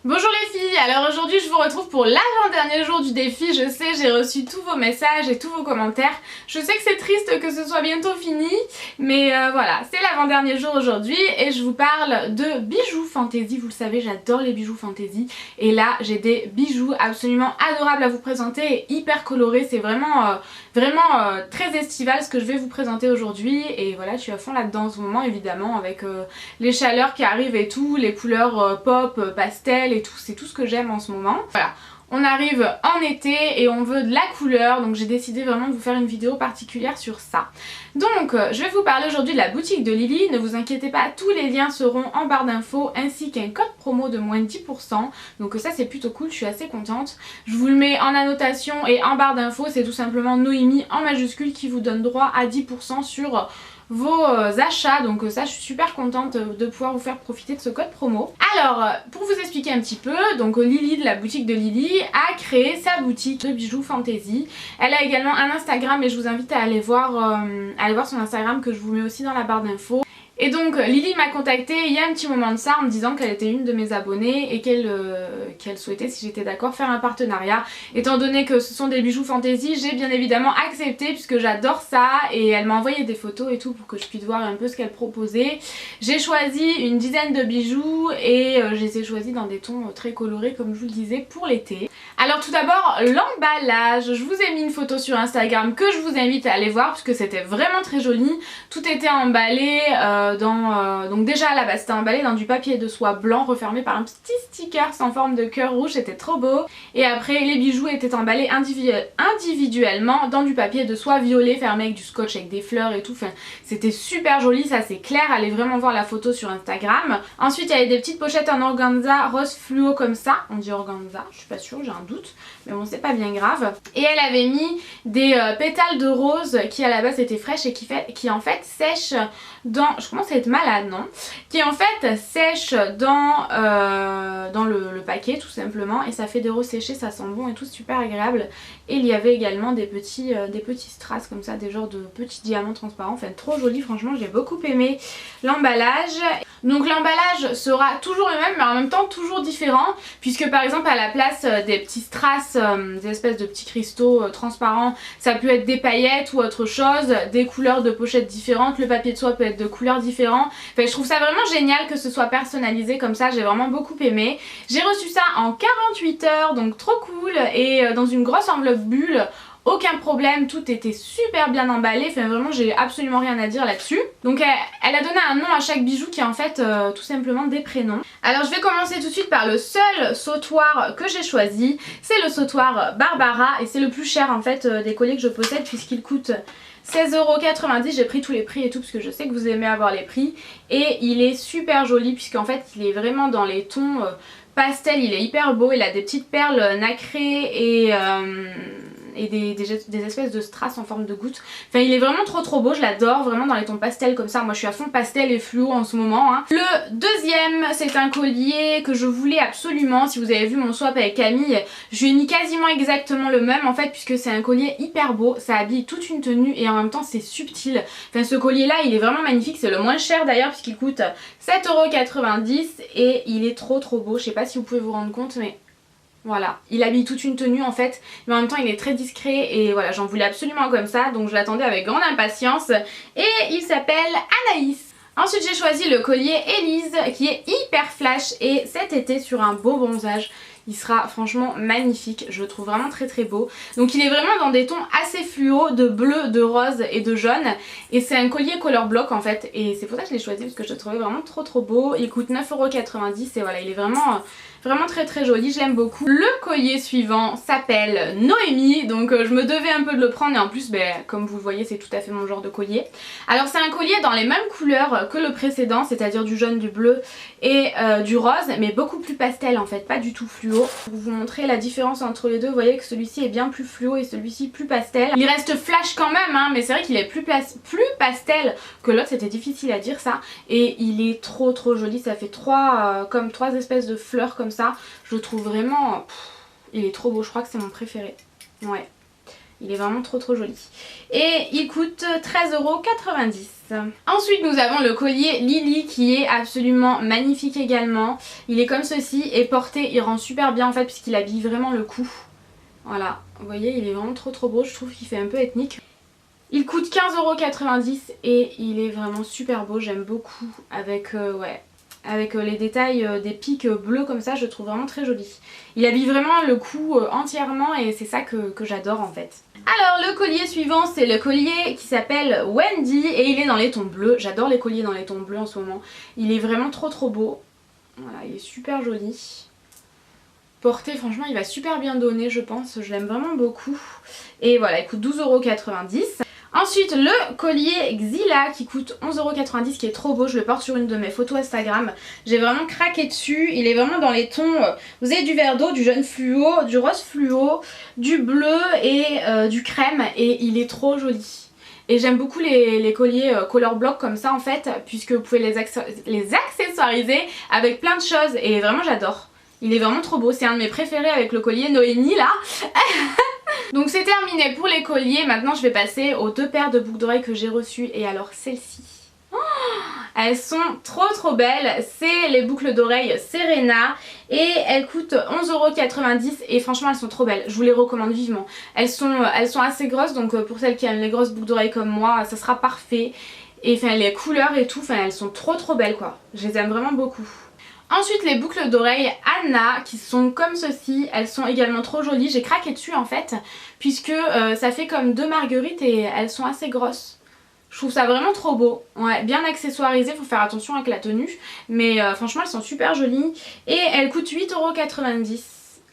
Bonjour les filles, alors aujourd'hui je vous retrouve pour l'avant-dernier jour du défi. Je sais, j'ai reçu tous vos messages et tous vos commentaires. Je sais que c'est triste que ce soit bientôt fini, mais voilà, c'est l'avant-dernier jour aujourd'hui et je vous parle de bijoux fantasy. Vous le savez, j'adore les bijoux fantasy et là j'ai des bijoux absolument adorables à vous présenter et hyper colorés. C'est vraiment très estival ce que je vais vous présenter aujourd'hui et voilà, je suis à fond là-dedans en ce moment évidemment avec les chaleurs qui arrivent et tout, les couleurs pop, pastel et tout, c'est tout ce que j'aime en ce moment. Voilà, on arrive en été et on veut de la couleur, donc j'ai décidé vraiment de vous faire une vidéo particulière sur ça. Donc je vais vous parler aujourd'hui de la boutique de Lily. Ne vous inquiétez pas, tous les liens seront en barre d'infos ainsi qu'un code promo de moins 10%, donc ça c'est plutôt cool, je suis assez contente. Je vous le mets en annotation et en barre d'infos, c'est tout simplement Noémie en majuscule qui vous donne droit à 10% sur vos achats, donc ça je suis super contente de pouvoir vous faire profiter de ce code promo. Alors pour vous expliquer un petit peu, donc Lily de la boutique de Lily a créé sa boutique de bijoux fantasy. Elle a également un Instagram et je vous invite à aller voir son Instagram que je vous mets aussi dans la barre d'infos. Et donc Lily m'a contactée il y a un petit moment de ça en me disant qu'elle était une de mes abonnées et qu'elle souhaitait, si j'étais d'accord, faire un partenariat. Étant donné que ce sont des bijoux fantasy, j'ai bien évidemment accepté puisque j'adore ça et elle m'a envoyé des photos et tout pour que je puisse voir un peu ce qu'elle proposait. J'ai choisi une dizaine de bijoux et je les ai choisis dans des tons très colorés comme je vous le disais pour l'été. Alors tout d'abord l'emballage, je vous ai mis une photo sur Instagram que je vous invite à aller voir puisque c'était vraiment très joli. Tout était emballé donc déjà à la base c'était emballé dans du papier de soie blanc refermé par un petit sticker en forme de cœur rouge, c'était trop beau. Et après les bijoux étaient emballés individuellement dans du papier de soie violet fermé avec du scotch avec des fleurs et tout, enfin, c'était super joli, ça c'est clair, allez vraiment voir la photo sur Instagram. Ensuite il y avait des petites pochettes en organza rose fluo comme ça, on dit organza, je suis pas sûre, j'ai un doute, mais bon c'est pas bien grave. Et elle avait mis des pétales de rose qui à la base étaient fraîches et qui en fait sèchent dans, je commence à être malade non, qui en fait sèche dans le paquet tout simplement et ça fait des roses séchées, ça sent bon et tout, super agréable. Et il y avait également des petits strass comme ça, des genres de petits diamants transparents, enfin trop joli, franchement j'ai beaucoup aimé l'emballage. Donc l'emballage sera toujours le même mais en même temps toujours différent puisque par exemple à la place des petits strass, des espèces de petits cristaux transparents, ça peut être des paillettes ou autre chose, des couleurs de pochettes différentes, le papier de soie peut être de couleurs différentes. Enfin je trouve ça vraiment génial que ce soit personnalisé comme ça, j'ai vraiment beaucoup aimé. J'ai reçu ça en 48 heures donc trop cool et dans une grosse enveloppe bulle. Aucun problème, tout était super bien emballé, enfin vraiment j'ai absolument rien à dire là-dessus. Donc elle a donné un nom à chaque bijou qui est en fait tout simplement des prénoms. Alors je vais commencer tout de suite par le seul sautoir que j'ai choisi, c'est le sautoir Barbara et c'est le plus cher en fait des colliers que je possède puisqu'il coûte 16,90 €, j'ai pris tous les prix et tout parce que je sais que vous aimez avoir les prix. Et il est super joli puisqu'en fait il est vraiment dans les tons pastel, il est hyper beau, il a des petites perles nacrées et des espèces de strass en forme de gouttes. Enfin il est vraiment trop beau, je l'adore, vraiment dans les tons pastel comme ça. Moi je suis à fond pastel et fluo en ce moment hein. Le deuxième c'est un collier que je voulais absolument, si vous avez vu mon swap avec Camille, je lui ai mis quasiment exactement le même en fait puisque c'est un collier hyper beau, ça habille toute une tenue et en même temps c'est subtil. Enfin ce collier là il est vraiment magnifique, c'est le moins cher d'ailleurs puisqu'il coûte 7,90 € et il est trop beau, je sais pas si vous pouvez vous rendre compte mais voilà, il habille toute une tenue en fait, mais en même temps il est très discret et voilà, j'en voulais absolument comme ça, donc je l'attendais avec grande impatience et il s'appelle Anaïs. Ensuite j'ai choisi le collier Élise qui est hyper flash et cet été sur un beau bronzage. Il sera franchement magnifique, je le trouve vraiment très beau. Donc il est vraiment dans des tons assez fluo, de bleu, de rose et de jaune. Et c'est un collier color block en fait. Et c'est pour ça que je l'ai choisi parce que je le trouvais vraiment trop beau. Il coûte 9,90 € et voilà, il est vraiment très joli, je l'aime beaucoup. Le collier suivant s'appelle Noémie, donc je me devais un peu de le prendre et en plus comme vous le voyez c'est tout à fait mon genre de collier. Alors c'est un collier dans les mêmes couleurs que le précédent, c'est-à-dire du jaune, du bleu et du rose, mais beaucoup plus pastel en fait, pas du tout fluo. Pour vous montrer la différence entre les deux, vous voyez que celui-ci est bien plus fluo et celui-ci plus pastel. Il reste flash quand même hein, mais c'est vrai qu'il est plus pastel que l'autre, c'était difficile à dire ça. Et il est trop joli, ça fait trois espèces de fleurs comme ça. Je le trouve vraiment, il est trop beau, je crois que c'est mon préféré. Ouais. Il est vraiment trop joli. Et il coûte 13,90 €. Ensuite nous avons le collier Lily qui est absolument magnifique également. Il est comme ceci et porté il rend super bien en fait puisqu'il habille vraiment le cou. Voilà, vous voyez il est vraiment trop beau, je trouve qu'il fait un peu ethnique. Il coûte 15,90 € et il est vraiment super beau, j'aime beaucoup avec avec les détails des pics bleus comme ça, je le trouve vraiment très joli. Il habille vraiment le cou entièrement et c'est ça que j'adore en fait. Alors le collier suivant c'est le collier qui s'appelle Wendy et il est dans les tons bleus. J'adore les colliers dans les tons bleus en ce moment. Il est vraiment trop beau. Voilà, il est super joli. Porté franchement il va super bien donner je pense, je l'aime vraiment beaucoup. Et voilà il coûte 12,90 €. Ensuite le collier Xila qui coûte 11,90 € qui est trop beau, je le porte sur une de mes photos Instagram. J'ai vraiment craqué dessus, il est vraiment dans les tons, vous avez du vert d'eau, du jaune fluo, du rose fluo, du bleu et du crème et il est trop joli. Et j'aime beaucoup les colliers color block comme ça en fait puisque vous pouvez les accessoiriser avec plein de choses et vraiment j'adore. Il est vraiment trop beau, c'est un de mes préférés avec le collier Noémie là. Donc c'est terminé pour les colliers, maintenant je vais passer aux deux paires de boucles d'oreilles que j'ai reçues et alors celles-ci. Oh, elles sont trop belles, c'est les boucles d'oreilles Serena et elles coûtent 11,90 € et franchement elles sont trop belles, je vous les recommande vivement. Elles sont assez grosses donc pour celles qui aiment les grosses boucles d'oreilles comme moi ça sera parfait. Et enfin les couleurs et tout, elles sont trop belles quoi, je les aime vraiment beaucoup. Ensuite les boucles d'oreilles Anna qui sont comme ceci, elles sont également trop jolies, j'ai craqué dessus en fait puisque ça fait comme deux marguerites et elles sont assez grosses. Je trouve ça vraiment trop beau, ouais, bien accessoirisé, faut faire attention avec la tenue mais franchement elles sont super jolies et elles coûtent 8,90 €.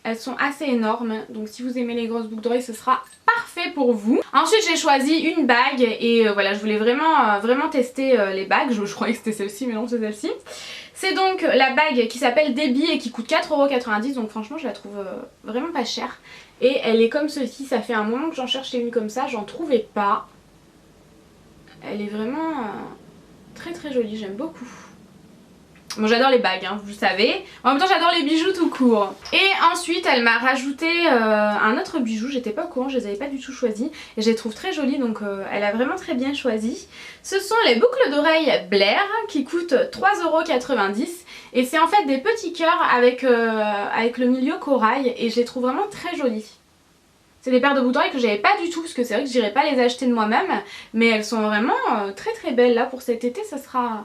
Elles sont assez énormes donc si vous aimez les grosses boucles d'oreilles ce sera parfait pour vous. Ensuite j'ai choisi une bague et voilà je voulais vraiment tester les bagues, je croyais que c'était celle-ci mais non c'est celle-ci. C'est donc la bague qui s'appelle Debbie et qui coûte 4,90 € donc franchement je la trouve vraiment pas chère. Et elle est comme ceci, ça fait un moment que j'en cherchais une comme ça, j'en trouvais pas. Elle est vraiment très jolie, j'aime beaucoup. Bon j'adore les bagues hein, vous le savez. En même temps j'adore les bijoux tout court. Et ensuite elle m'a rajouté un autre bijou, j'étais pas au courant, je les avais pas du tout choisis. Et je les trouve très jolies donc elle a vraiment très bien choisi. Ce sont les boucles d'oreilles Blair qui coûtent 3,90 € et c'est en fait des petits cœurs avec le milieu corail et je les trouve vraiment très jolies. C'est des paires de boucles d'oreilles que j'avais pas du tout parce que c'est vrai que j'irais pas les acheter de moi-même mais elles sont vraiment très belles là pour cet été, ça sera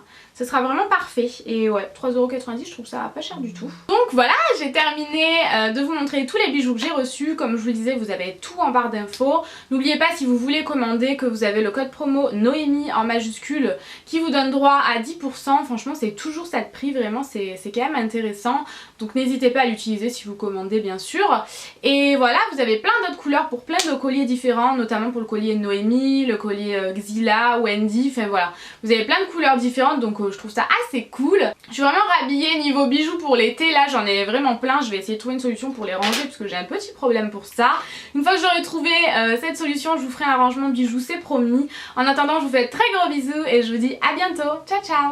vraiment parfait. Et ouais 3,90 € je trouve ça pas cher du tout. Donc voilà j'ai terminé de vous montrer tous les bijoux que j'ai reçus. Comme je vous le disais vous avez tout en barre d'infos. N'oubliez pas si vous voulez commander que vous avez le code promo Noémie en majuscule qui vous donne droit à 10%. Franchement c'est toujours ça de prix, vraiment c'est quand même intéressant. Donc n'hésitez pas à l'utiliser si vous commandez bien sûr. Et voilà vous avez plein d'autres couleurs pour plein de colliers différents, notamment pour le collier Noémie, le collier Xila, Wendy, enfin voilà. Vous avez plein de couleurs différentes donc je trouve ça assez cool. Je suis vraiment rhabillée niveau bijoux pour l'été, là j'en ai vraiment plein, je vais essayer de trouver une solution pour les ranger parce que j'ai un petit problème pour ça. Une fois que j'aurai trouvé cette solution, je vous ferai un rangement bijoux, c'est promis. En attendant je vous fais de très gros bisous et je vous dis à bientôt, ciao ciao.